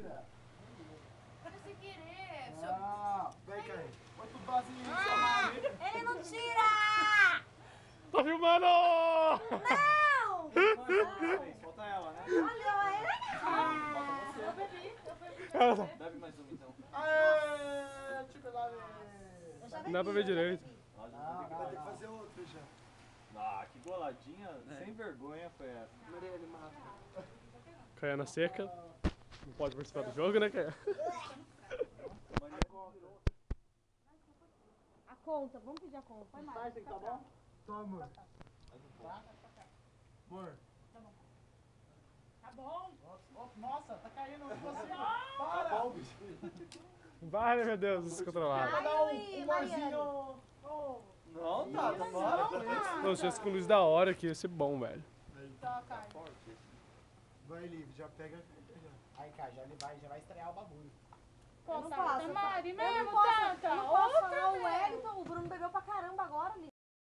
Foi sem querer. Ah, vem, Caio. Põe tudo vazio aí, seu marido. Ele não tira! Tá filmando! Não! Falta ela, né? Olha ele! Falta você. Eu bebi. Bebe mais uma então. Aê, chocolate. Eu já Não dá pra ver direito. Ó, já Vai vou ter ter que fazer outro já. Ah, que goladinha sem vergonha foi essa. Maria, ele mata. Caia na seca. Não pode participar do jogo, né, Caia? A conta, vamos pedir a conta. Foi mais. Tá bom? Toma, amor. Tá? Amor. Tá bom. Nossa, tá caindo você. Para. Tá bom, bicho. Vai, meu Deus, descontrolado. Vou dar um morzinho. Não, tá bora com isso. Pô, se tivesse com luz da hora aqui, ia ser bom, velho. Vai, Liv, já pega. Aí, cara, já vai estrear o bagulho. Pô, Mari mesmo, Eu não posso falar o Wellington, o Bruno bebeu pra caramba agora,